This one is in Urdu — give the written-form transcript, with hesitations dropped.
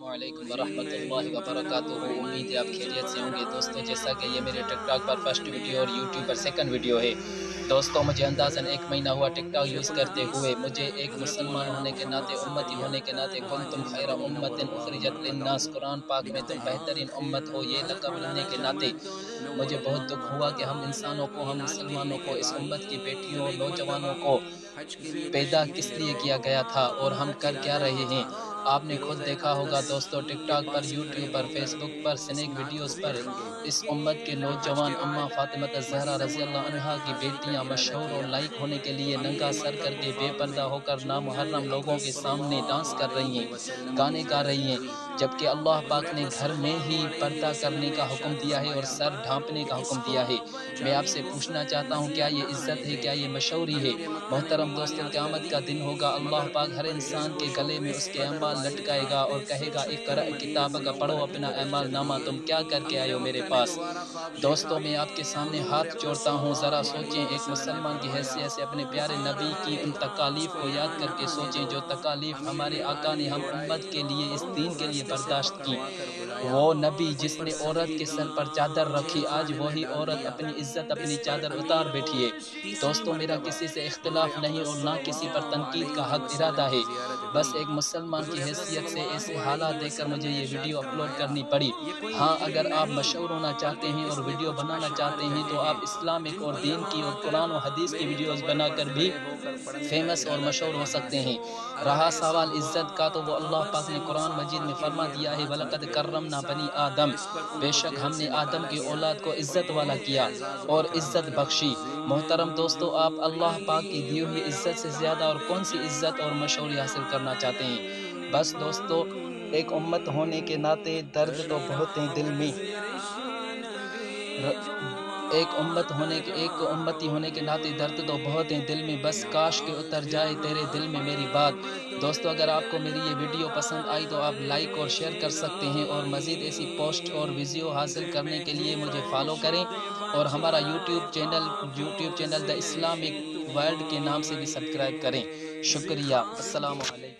علیکم ورحمۃ اللہ وبرکاتہ۔ امید ہے آپ خیریت سے ہوں گے دوستوں۔ جیسا کہ یہ میرے ٹک ٹاک پر فرسٹ ویڈیو اور یوٹیوب پر سیکنڈ ویڈیو ہے دوستوں، مجھے اندازاً 1 مہینہ ہوا ٹک ٹاک یوز کرتے ہوئے۔ مجھے ایک مسلمان ہونے کے ناطے، امتی ہونے کے ناطے، کنتم خیر امت اخرجت للناس، قرآن پاک میں تم بہترین امت ہو، یہ لقب ملنے کے ناطے مجھے بہت دکھ ہوا کہ ہم انسانوں کو، ہم مسلمانوں کو، اس امت کی بیٹیوں اور نوجوانوں کو پیدا کس لیے کیا گیا تھا اور ہم کر کیا رہے ہیں۔ آپ نے خود دیکھا ہوگا دوستو، ٹک ٹاک پر، یوٹیوب پر، فیس بک پر، سنیک ویڈیوز پر اس امت کے نوجوان اماں فاطمہ الزہرا رضی اللہ عنہا کی بیٹیاں مشہور اور لائق ہونے کے لیے ننگا سر کر کے، بے پردہ ہو کر نامحرم لوگوں کے سامنے ڈانس کر رہی ہیں، گانے گا رہی ہیں، جبکہ اللہ پاک نے گھر میں ہی پردہ کرنے کا حکم دیا ہے اور سر ڈھانپنے کا حکم دیا ہے۔ میں آپ سے پوچھنا چاہتا ہوں، کیا یہ عزت ہے؟ کیا یہ مشہوری ہے؟ محترم دوستو، قیامت کا دن ہوگا، اللہ پاک ہر انسان کے گلے میں اس کے اعمال لٹکائے گا اور کہے گا، اقرأ کتابک، پڑھو اپنا اعمال نامہ، تم کیا کر کے آئے ہو میرے پاس۔ دوستو، میں آپ کے سامنے ہاتھ جوڑتا ہوں، ذرا سوچیں، ایک مسلمان کی حیثیت سے اپنے پیارے نبی کی ان تکالیف کو یاد کر کے سوچیں، جو تکالیف ہمارے آقا نے ہم امت کے لیے، اس دین کے لیے برداشت کی۔ وہ نبی جس نے عورت کے سر پر چادر رکھی، آج وہی عورت اپنی عزت، اپنی چادر اتار بیٹھی ہے۔ دوستو، میرا کسی سے اختلاف نہیں اور نہ کسی پر تنقید کا حق ارادہ ہے، بس ایک مسلمان کی حیثیت سے ایسے حالات دیکھ کر مجھے یہ ویڈیو اپلوڈ کرنی پڑی۔ ہاں، اگر آپ مشہور ہونا چاہتے ہیں اور ویڈیو بنانا چاہتے ہیں تو آپ اسلامک اور دین کی اور قرآن و حدیث کی ویڈیوز بنا کر بھی فیمس اور مشہور ہو سکتے ہیں۔ رہا سوال عزت کا، تو وہ اللہ پاک نے قرآن مجید میں فرما دیا ہے، وَلَقَدْ كَرَّمْنَا بَنِي آدم، بے شک ہم نے آدم کی اولاد کو عزت والا کیا اور عزت بخشی۔ محترم دوستو، آپ اللہ پاک کی دی ہوئی عزت سے زیادہ اور کون سی عزت اور مشہوری حاصل کرنا چاہتے ہیں؟ بس دوستو، ایک امت ہونے کے ناطے درد تو بہت ہیں دل میں، ایک امتی ہونے کے ناطے درد تو بہت ہیں دل میں، بس کاش کہ اتر جائے تیرے دل میں میری بات۔ دوستو، اگر آپ کو میری یہ ویڈیو پسند آئی تو آپ لائک اور شیئر کر سکتے ہیں، اور مزید ایسی پوسٹ اور ویڈیو حاصل کرنے کے لیے مجھے فالو کریں، اور ہمارا YouTube channel the Islamic world کے نام سے بھی سبسکرائب کریں۔ شکریہ، السلام علیکم۔